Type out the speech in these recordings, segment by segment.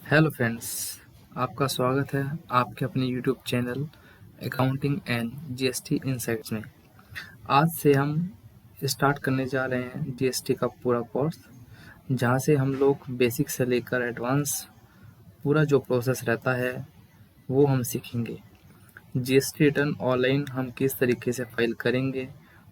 Hello friends, आपका स्वागत है आपके अपने YouTube channel accounting and GST insights में। आज से हम स्टार्ट करने जा रहे हैं जीएसटी का पूरा कोर्स, जहां से हम लोग बेसिक से लेकर एडवांस पूरा जो प्रोसेस रहता है वो हम सीखेंगे। जीएसटी रिटर्न ऑनलाइन हम किस तरीके से फाइल करेंगे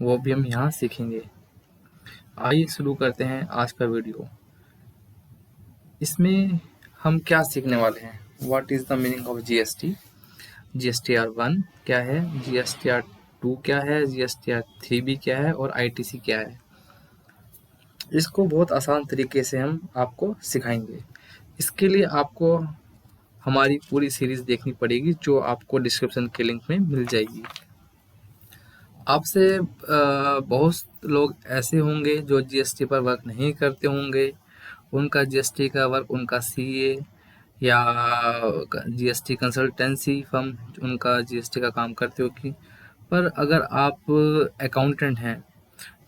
वो भी हम यहाँ सीखेंगे। आइए शुरू करते हैं आज का वीडियो। इसमें हम क्या सीखने वाले हैं? What is the meaning of GST? GSTR 1 क्या है, जीएसटीआर 2 क्या है, जीएसटीआर 3B क्या है और आईटीसी क्या है। इसको बहुत आसान तरीके से हम आपको सिखाएंगे। इसके लिए आपको हमारी पूरी सीरीज देखनी पड़ेगी, जो आपको डिस्क्रिप्शन के लिंक में मिल जाएगी। आपसे बहुत लोग ऐसे होंगे जो जीएसटी पर वर्क नहीं करते होंगे। उनका जीएसटी का वर्क उनका सीए या जीएसटी कंसल्टेंसी फर्म उनका जीएसटी का काम करते होगी। पर अगर आप अकाउंटेंट हैं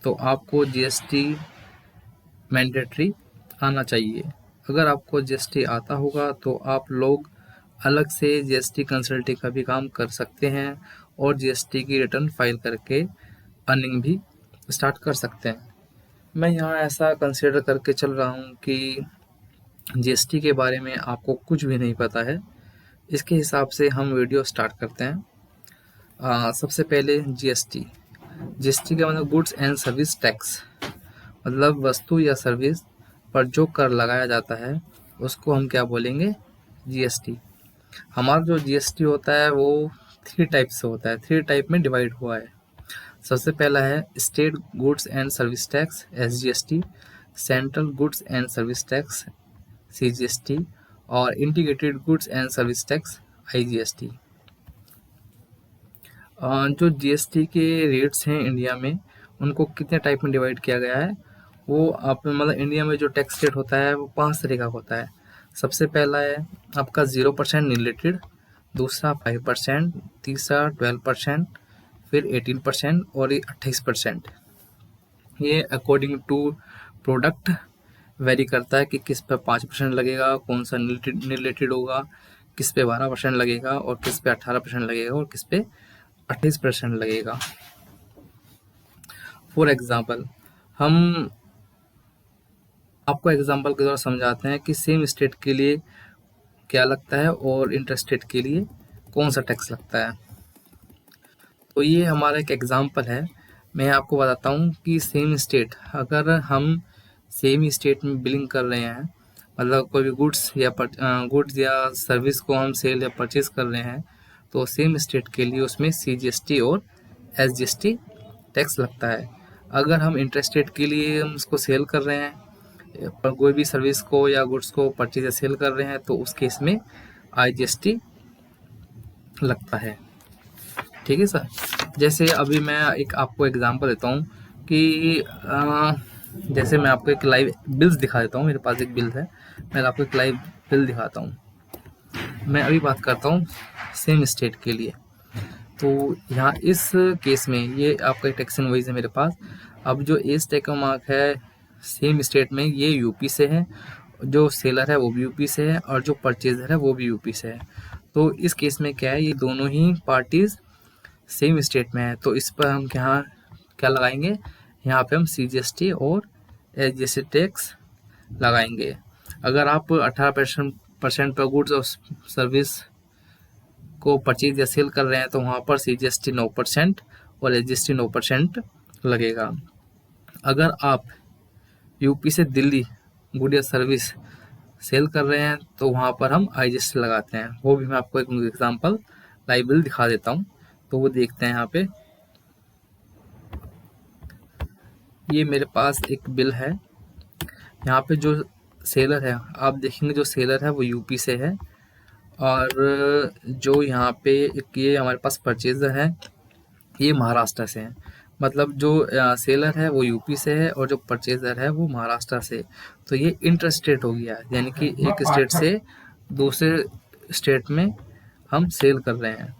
तो आपको जीएसटी मैंडेटरी आना चाहिए। अगर आपको जीएसटी आता होगा तो आप लोग अलग से जीएसटी कंसल्टिंग का भी काम कर सकते हैं और जीएसटी की रिटर्न फाइल करके अर्निंग भी स्टार्ट कर सकते हैं। मैं यहाँ ऐसा कंसिडर करके चल रहा हूँ कि जीएसटी के बारे में आपको कुछ भी नहीं पता है। इसके हिसाब से हम वीडियो स्टार्ट करते हैं। सबसे पहले जीएसटी का मतलब गुड्स एंड सर्विस टैक्स, मतलब वस्तु या सर्विस पर जो कर लगाया जाता है उसको हम क्या बोलेंगे? जीएसटी। हमारा जो जीएसटी होता है वो 3 टाइप से होता है, 3 टाइप में डिवाइड हुआ है। सबसे पहला है state goods and service tax SGST, central goods and service tax CGST और integrated goods and service tax IGST. जो जीएसटी के रेट्स हैं इंडिया में, उनको कितने टाइप में डिवाइड किया गया है? वो आप मतलब इंडिया में जो टैक्स रेट होता है वो 5 तरह का होता है। सबसे पहला है आपका 0% रिलेटेड, दूसरा 5%, तीसरा 12%, फिर 18% और ये 28%। ये अकॉर्डिंग टू प्रोडक्ट वेरी करता है कि किस पे 5% लगेगा, कौन सा रिलेटेड होगा, किस पे 12% लगेगा और किस पे 18% लगेगा और किस पे 28% लगेगा। फॉर एग्जाम्पल हम आपको एग्जाम्पल के द्वारा समझाते हैं कि सेम स्टेट के लिए क्या लगता है और इंटर स्टेट के लिए कौन सा टैक्स लगता है। तो ये हमारा एक एग्जाम्पल है। मैं आपको बताता हूँ कि सेम स्टेट, अगर हम सेम स्टेट में बिलिंग कर रहे हैं, मतलब कोई भी गुड्स या सर्विस को हम सेल या परचेज कर रहे हैं, तो सेम स्टेट के लिए उसमें सीजीएसटी और एसजीएसटी टैक्स लगता है। अगर हम इंटर स्टेट के लिए हम उसको सेल कर रहे हैं, पर कोई भी सर्विस को या गुड्स को परचेज या सेल कर रहे हैं, तो उस केस में आईजीएसटी लगता है। ठीक है सर। जैसे अभी मैं एक आपको एग्जांपल देता हूँ कि जैसे मैं आपको एक लाइव बिल्स दिखा देता हूँ। मेरे पास एक बिल है, मैं आपको एक लाइव बिल दिखाता हूँ। मैं अभी बात करता हूँ सेम स्टेट के लिए। तो यहाँ इस केस में ये आपका एक टैक्स इनवॉइस है मेरे पास। अब जो एज टैग का मार्क है सेम स्टेट में, ये यूपी से है, जो सेलर है वो भी यूपी से है और जो परचेजर है वो भी यूपी से है। तो इस केस में क्या है, ये दोनों ही पार्टीज सेम स्टेट में है, तो इस पर हम यहाँ क्या लगाएंगे? यहाँ पे हम सीजीएसटी और एसजीएसटी टैक्स लगाएंगे। अगर आप 18% पर गुड्स और सर्विस को परचेज या सेल कर रहे हैं तो वहाँ पर सीजीएसटी 9% और एसजीएसटी 9% लगेगा। अगर आप यूपी से दिल्ली गुड या सर्विस सेल कर रहे हैं तो वहाँ पर हम आईजीएसटी लगाते हैं। वो भी मैं आपको एक एग्जांपल लाइव बिल दिखा देता हूँ, तो वो देखते हैं। यहाँ पे ये मेरे पास एक बिल है। यहाँ पे जो सेलर है, आप देखेंगे जो सेलर है वो यूपी से है और जो यहाँ पे एक ये हमारे पास परचेजर है ये महाराष्ट्र से है। मतलब जो सेलर है वो यूपी से है और जो परचेजर है वो महाराष्ट्र से। तो ये इंटर स्टेट हो गया, यानी कि एक स्टेट से दूसरे स्टेट में हम सेल कर रहे हैं।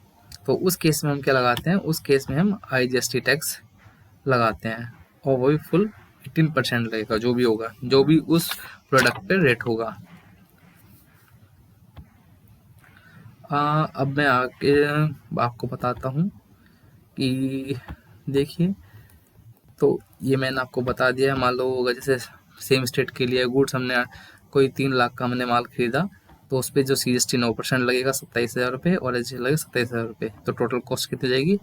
तो उस केस में हम क्या लगाते हैं? उस केस में हम आईजीएसटी टैक्स लगाते हैं और वही फुल 18% लगेगा, जो भी होगा, जो भी उस प्रोडक्ट पे रेट होगा। अब मैं आगे आपको बताता हूँ कि देखिए, तो ये मैंने आपको बता दिया। मान लो अगर जैसे सेम स्टेट के लिए गुड्स हमने कोई 3 लाख का हमने माल खरीदा, तो उस पर जो CST 9% लगेगा 27,000 रुपये, और एच लगेगा 27,000 रुपये, तो टोटल कॉस्ट कितनी जाएगी?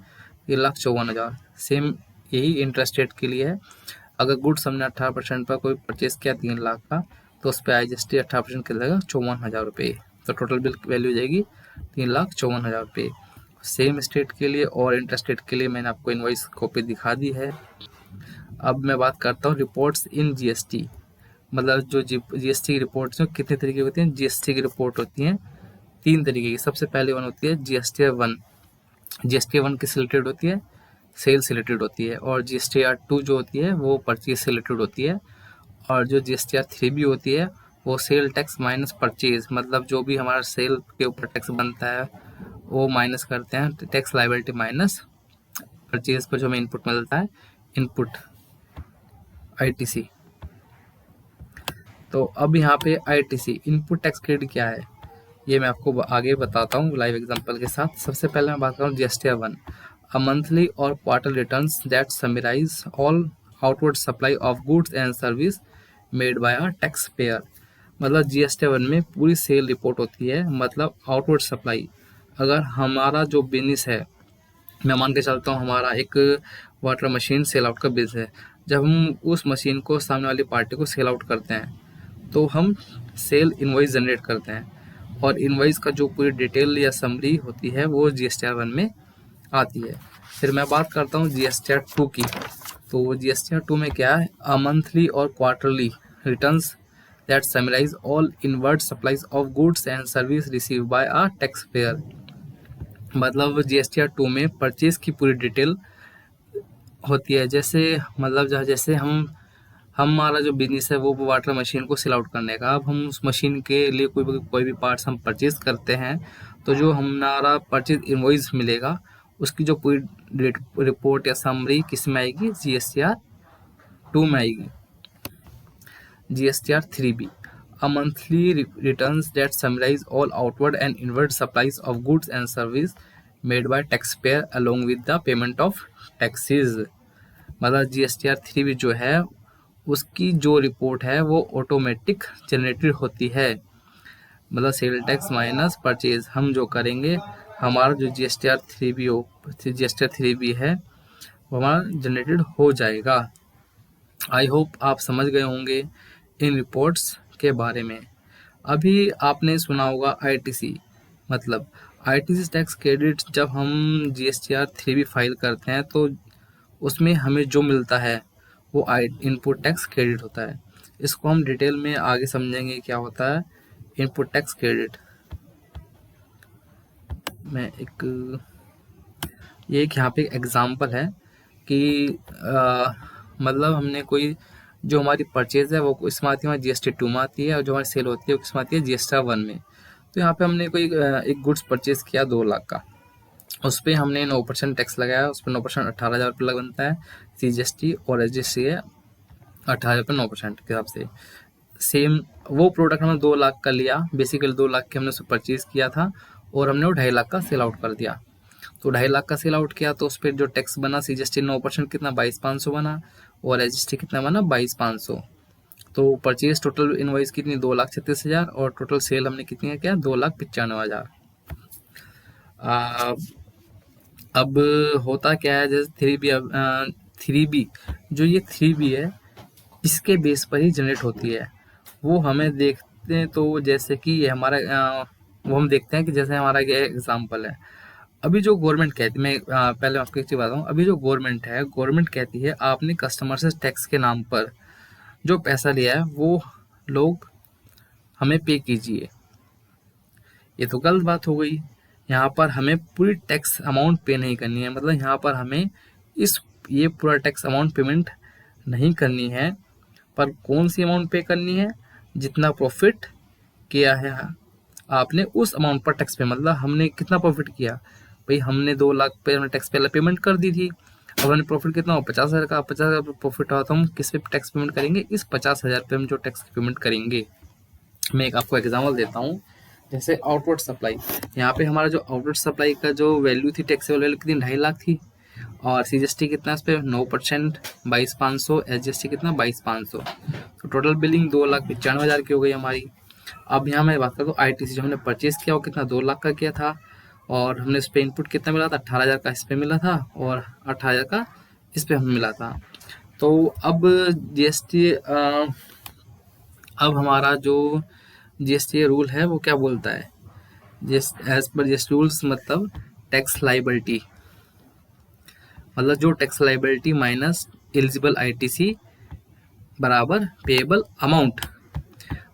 3,54,000। सेम यही इंटरेस्ट रेट के लिए है। अगर गुड्स हमने 18% पर कोई परचेज किया 3 लाख का, तो उस पर IGST 18% कितना लगेगा? 54,000 रुपये। तो टोटल बिल वैल्यू जाएगी 3,54,000 रुपये। सेम स्टेट के लिए और इंटरेस्ट रेट के लिए मैंने आपको इनवॉइस कॉपी दिखा दी है। अब मैं बात करता हूँ रिपोर्ट्स इन GST, मतलब जो GST की रिपोर्ट्स हैं कितने तरीके की होती हैं? GST की रिपोर्ट होती हैं 3 तरीके की। सबसे पहले वन होती है GSTR 1। GSTR 1 किस रिलेटेड होती है? सेल से रिलेटेड होती है। और GSTR 2 जो होती है वो परचेज से रिलेटेड होती है। और जो GSTR 3 भी होती है वो सेल टैक्स माइनस परचेज, मतलब जो भी हमारा सेल के ऊपर टैक्स बनता है वो माइनस करते हैं, टैक्स लायबिलिटी माइनस परचेज पर जो हमें इनपुट मिलता है, इनपुट ITC। तो अब यहाँ पे ITC इनपुट टैक्स क्रेडिट क्या है, ये मैं आपको आगे बताता हूँ लाइव एग्जांपल के साथ। सबसे पहले मैं बात करूँ GSTR 1, अ मंथली और quarter returns that summarise all outward supply of goods and service made by a taxpayer. मतलब GSTR 1 में पूरी सेल रिपोर्ट होती है, मतलब आउटवर्ड सप्लाई। अगर हमारा जो बिजनेस है, मैं मान के चलता हूँ हमारा एक वाटर मशीन सेल आउट का बिजनेस है, जब हम उस मशीन को सामने वाली पार्टी को सेल आउट करते हैं तो हम सेल इनवॉइस जनरेट करते हैं, और इनवॉइस का जो पूरी डिटेल या समरी होती है वो GSTR 1 में आती है। फिर मैं बात करता हूँ GSTR 2 की। तो GSTR 2 में क्या है? अ मंथली और quarterly returns that summarise all inward supplies of goods and service receive by a taxpayer. मतलब GSTR 2 में परचेज की पूरी डिटेल होती है। जैसे मतलब जैसे हमारा जो बिजनेस है वो वाटर मशीन को सेल आउट करने का। अब हम उस मशीन के लिए कोई भी पार्ट्स हम परचेज करते हैं, तो जो हमारा परचेज इनवॉइस मिलेगा उसकी जो पूरी रिपोर्ट या समरी किस में आएगी? GSTR 2 में आएगी। GSTR 3B, a monthly returns that summarize all outward and inward supplies of goods and service made by taxpayer along with the payment of taxes। मतलब GSTR 3B जो है उसकी जो रिपोर्ट है वो ऑटोमेटिक जनरेटेड होती है, मतलब सेल टैक्स माइनस परचेज हम जो करेंगे, हमारा जो GSTR 3B है वो हमारा जनरेटेड हो जाएगा। आई होप आप समझ गए होंगे इन रिपोर्ट्स के बारे में। अभी आपने सुना होगा ITC, मतलब ITC टैक्स क्रेडिट। जब हम GSTR 3B फाइल करते हैं तो उसमें हमें जो मिलता है वो इनपुट टैक्स क्रेडिट होता है। इसको हम डिटेल में आगे समझेंगे क्या होता है इनपुट टैक्स क्रेडिट। मैं ये एक यहाँ पे एग्जांपल है कि मतलब हमने कोई जो हमारी परचेज है वो इसमें आती है हमारी GST 2 में आती है, और जो हमारी सेल होती है वो किसमें आती है? GSTR 1 में। तो यहाँ पे हमने कोई एक गुड्स परचेज किया 2 लाख का, उस पर हमने 9% टैक्स लगाया, उस पर 9% 18,000 रुपये बनता है CGST, और SGST है 18,000 रुपये 9% के हिसाब से। सेम वो प्रोडक्ट हमने 2 लाख का लिया, बेसिकली 2 लाख के हमने उसे परचेज किया था, और हमने वो 2.5 लाख का सेल आउट कर दिया। तो 2.5 लाख का सेल आउट किया तो उस पर जो टैक्स बना CGST 9% कितना? 22,500 बना, और SGST कितना बना? 22,500। तो परचेज टोटल इनवॉइस कितनी? 2,36,000, और टोटल सेल हमने कितनी है क्या? 2,95,000। अब होता क्या है, जैसे 3B जो ये 3B है इसके बेस पर ही जनरेट होती है। वो हमें देखते हैं तो जैसे कि ये हमारा वो हम देखते हैं कि जैसे हमारा ये एग्जाम्पल है। अभी जो गवर्नमेंट कहती है, मैं पहले आपको एक चीज़ बताऊँ। अभी जो गवर्नमेंट कहती है आपने कस्टमर से टैक्स के नाम पर जो पैसा लिया है वो लोग हमें पे कीजिए। ये तो गलत बात हो गई। यहाँ पर हमें पूरी टैक्स अमाउंट पे नहीं करनी है, मतलब यहाँ पर हमें ये पूरा टैक्स अमाउंट पेमेंट नहीं करनी है। पर कौन सी अमाउंट पे करनी है? जितना प्रॉफिट किया है आपने उस अमाउंट पर टैक्स पे, मतलब हमने कितना प्रॉफिट किया भाई, हमने 2 लाख पे हमने टैक्स पहले पेमेंट कर दी थी। अब हमने प्रॉफिट कितना हो? 50,000 का। 50,000 प्रॉफिट हुआ तो हम किस पे टैक्स पेमेंट करेंगे? इस 50,000 पे हम जो टैक्स पेमेंट करेंगे। मैं एक आपको एग्जाम्पल देता हूँ। जैसे आउटवर्ड सप्लाई, यहाँ पे हमारा जो आउटवर्ड सप्लाई का जो वैल्यू थी, टैक्सेबल वैल्यू कितनी, 2.5 लाख थी, और सीजीएसटी कितना इस पे 9%, 22,500, एसजीएसटी कितना 22,500, तो टोटल बिलिंग 2,95,000 की हो गई हमारी। अब यहाँ मैं बात करता हूँ आईटीसी जो हमने परचेज किया वो कितना 2 लाख का किया था, और हमने इस पे इनपुट कितना मिला था, 18,000 का इस पे मिला था, और 18,000 का इस पे हमें मिला था। तो अब जीएसटी, अब हमारा जो जीएसटी रूल है वो क्या बोलता है, एज पर जीएसटी रूल्स मतलब टैक्स लाइबिलिटी, मतलब जो tax liability minus eligible ITC बराबर पेएबल अमाउंट।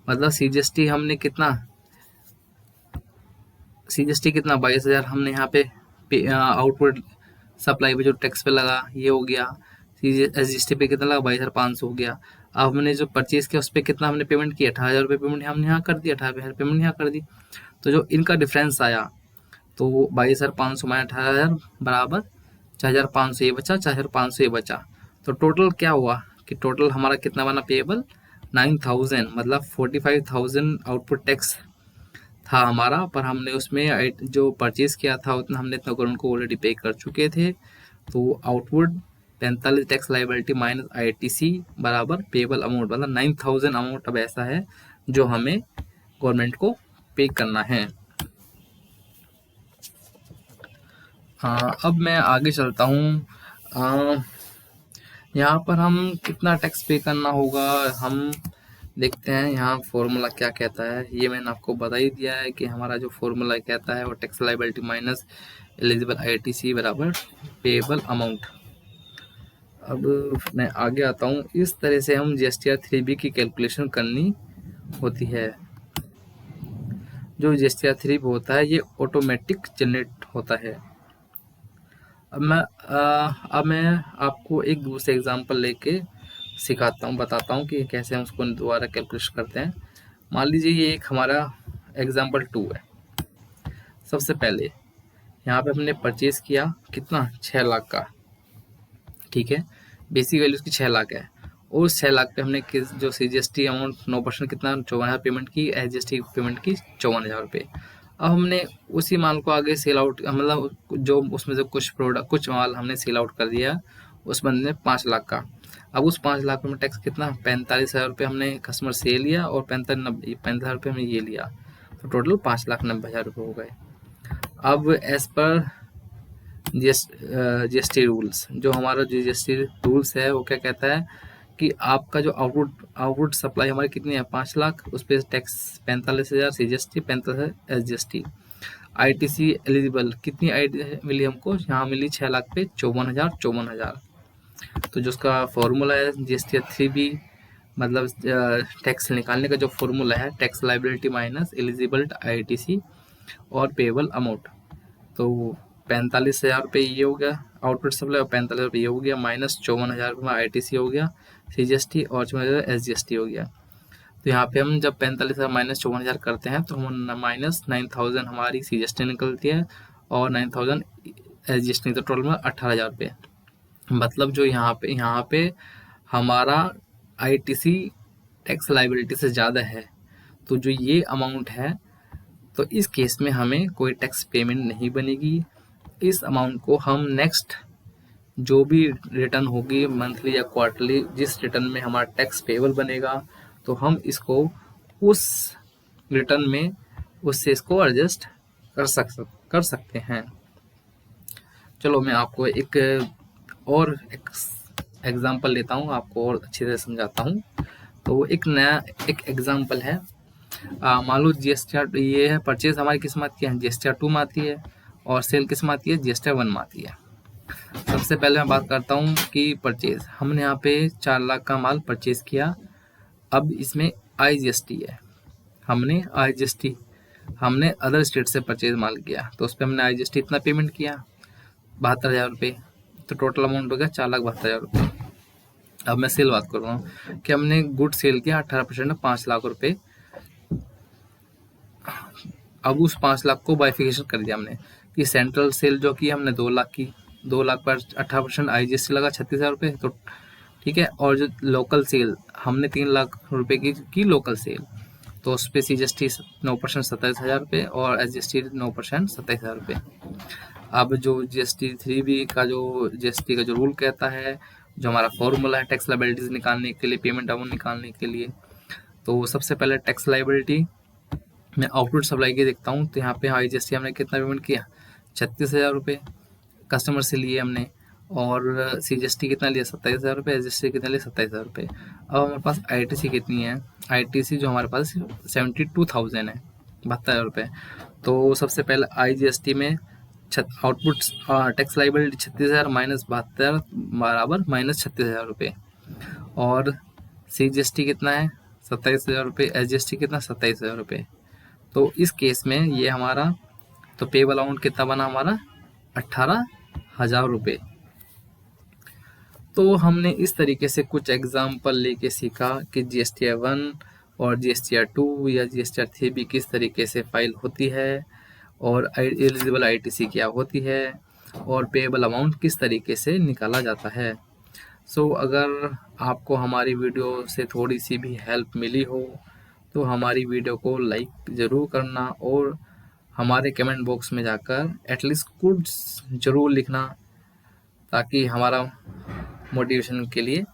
मतलब सीजीएसटी हमने कितना, सीजीएसटी कितना 22,000 हमने यहाँ पे आउटवर्ड सप्लाई पे जो टैक्स पे लगा ये हो गया, एसजीएसटी पे कितना लगा 22,500 हो गया। अब हमने जो परचेज किया उस पर कितना हमने पेमेंट किया, 18,000 रुपये पेमेंट हमने यहाँ कर दी, 18,000 पेमेंट यहाँ कर दी, तो जो इनका डिफरेंस आया तो 22,500 माइनस 18,000 बराबर 4,500 ये बचा, 4,500 ये बचा, तो टोटल क्या हुआ कि टोटल हमारा कितना बना पेएबल 9,000, मतलब 45,000 आउटपुट टैक्स था हमारा, पर हमने उसमें जो परचेज किया था उतना हमने इतना गवर्नमेंट को ऑलरेडी पे कर चुके थे, तो output 45 tax liability minus ITC बराबर पेएबल अमाउंट, मतलब 9,000 अमाउंट अब ऐसा है जो हमें गवर्नमेंट को पे करना है। अब मैं आगे चलता हूँ, यहाँ पर हम कितना टैक्स पे करना होगा हम देखते हैं। यहाँ फॉर्मूला क्या कहता है ये मैंने आपको बता ही दिया है कि हमारा जो फॉर्मूला कहता है वो tax liability minus eligible ITC बराबर पेएबल अमाउंट। अब मैं आगे आता हूँ, इस तरह से हम जीएसटीआर 3B की कैलकुलेशन करनी होती है। जो जीएसटीआर 3B होता है ये ऑटोमेटिक जनरेट होता है। अब मैं आपको एक दूसरे एग्जांपल लेके सिखाता हूँ, बताता हूँ कि कैसे हम उसको दोबारा कैलकुलेट करते हैं। मान लीजिए ये एक हमारा एग्जांपल 2 है। सबसे पहले यहाँ पे हमने परचेज किया कितना 6 लाख का, ठीक है, बेसिक वैल्यू उसकी 6 लाख है, और 6 लाख पे हमने जो सीजीएसटी अमाउंट 9% कितना 54,000 पेमेंट की, एसजीएसटी पेमेंट की 54,000 रुपये। अब हमने उसी माल को आगे सेल आउट, मतलब जो उसमें से कुछ प्रोडक्ट कुछ माल हमने सेल आउट कर दिया उस बंदे ने 5 लाख का। अब उस 5 लाख में टैक्स कितना 45,000 रुपये हमने कस्टमर से लिया, और 45,000 रुपये हमने ये लिया, तो टोटल 5,90,000 रुपये हो गए। अब एज पर जीएसटी रूल्स, जो हमारा जीएसटी रूल्स है वो क्या कहता है कि आपका जो आउटपुट सप्लाई हमारी कितनी है 5 लाख, उस पर tax 45,000 CGST, 45,000 SGST. ITC eligible कितनी आई मिली हमको, यहाँ मिली 6 लाख पे 54,000। तो जो उसका फॉर्मूला है जीएसटी 3B, मतलब टैक्स निकालने का जो फॉर्मूला है tax liability minus eligible ITC और पेएबल अमाउंट, तो 45,000 रुपये ये हो गया आउटपुट सप्लाई, और 45,000 रुपये ये हो गया, माइनस 54,000 रुपये आईटीसी हो गया, सीजीएसटी और 54,000 एसजीएसटी हो गया। तो यहाँ पे हम जब 45,000 माइनस 54,000 करते हैं तो हम माइनस 9,000 हमारी सीजीएसटी निकलती है, और 9,000 एसजीएसटी, तो टोटल में 18,000 रुपये। मतलब जो यहाँ पे हमारा आईटीसी टैक्स लाइबिलिटी से ज़्यादा है, तो जो ये अमाउंट है तो इस केस में हमें कोई टैक्स पेमेंट नहीं बनेगी। इस अमाउंट को हम नेक्स्ट जो भी रिटर्न होगी मंथली या क्वार्टरली, जिस रिटर्न में हमारा टैक्स पेएबल बनेगा, तो हम इसको उस रिटर्न में उससे इसको एडजस्ट कर सकते हैं। चलो मैं आपको एक और एग्जांपल लेता हूँ, आपको और अच्छे से समझाता हूँ। तो एक नया एक एग्जांपल है, मान लो जीएसटीआर ये है, परचेज हमारी किस में आती है जीएसटीआर 2 में आती है, और सेल किस में आती है जीएसटीआर 1 में आती है। सबसे पहले मैं बात करता हूँ कि परचेज, हमने यहाँ पे 4 लाख का माल परचेज किया। अब इसमें आईजीएसटी है, हमने अदर स्टेट से परचेज माल किया, तो उस पर हमने आईजीएसटी इतना पेमेंट किया 72,000 रुपये, तो टोटल अमाउंट हो गया 4,72,000 रुपये। अब मैं सेल बात कर रहा हूँ कि हमने गुड सेल किया 18% 5 लाख रुपये। अब उस 5 लाख को बाइफिकेशन कर दिया हमने कि सेंट्रल सेल जो की हमने 2 लाख की, 2 लाख पर 18% आईजीएसटी लगा 36,000 रुपये, तो ठीक है। और जो लोकल सेल हमने 3 लाख रुपए की लोकल सेल, तो उस पर CGST 9% 27,000 रुपये और SGST 9% 27,000 रुपये। अब जो GST 3B का जो GST का जो रूल कहता है, जो हमारा फॉर्मूला है टैक्स लायबिलिटीज निकालने के लिए, पेमेंट अमाउंट निकालने के लिए, तो सबसे पहले टैक्स लायबिलिटी मैं आउटपुट सप्लाई की देखता हूँ। तो यहाँ पे IGST हमने कितना पेमेंट किया, 36,000 रुपये कस्टमर से लिए हमने, और CGST कितना लिया, 27,000 रुपये, SGST कितना लिया, 27,000 रुपये। अब हमारे पास ITC कितनी है, ITC जो हमारे पास 72,000 है, 72,000 रुपये। तो सबसे पहले IGST में आउटपुट टैक्स लायबिलिटी 36,000 माइनस 72 बराबर माइनस 36,000 रुपये, और CGST कितना है, 27,000 रुपये, SGST कितना, 27,000 रुपये। तो इस केस में ये हमारा तो पेबल अमाउंट कितना बना हमारा, 18,000 रुपये। तो हमने इस तरीके से कुछ एग्जाम्पल लेके सीखा कि GSTR 1 और GSTR 2 या GSTR 3B किस तरीके से फाइल होती है, और एलिजिबल ITC क्या होती है, और पेएबल अमाउंट किस तरीके से निकाला जाता है। सो अगर आपको हमारी वीडियो से थोड़ी सी भी हेल्प मिली हो तो हमारी वीडियो को लाइक ज़रूर करना, और हमारे कमेंट बॉक्स में जाकर एटलीस्ट कुछ ज़रूर लिखना, ताकि हमारा मोटिवेशन के लिए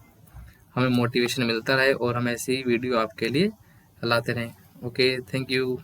हमें मोटिवेशन मिलता रहे और हम ऐसी वीडियो आपके लिए लाते रहें। Okay, thank you.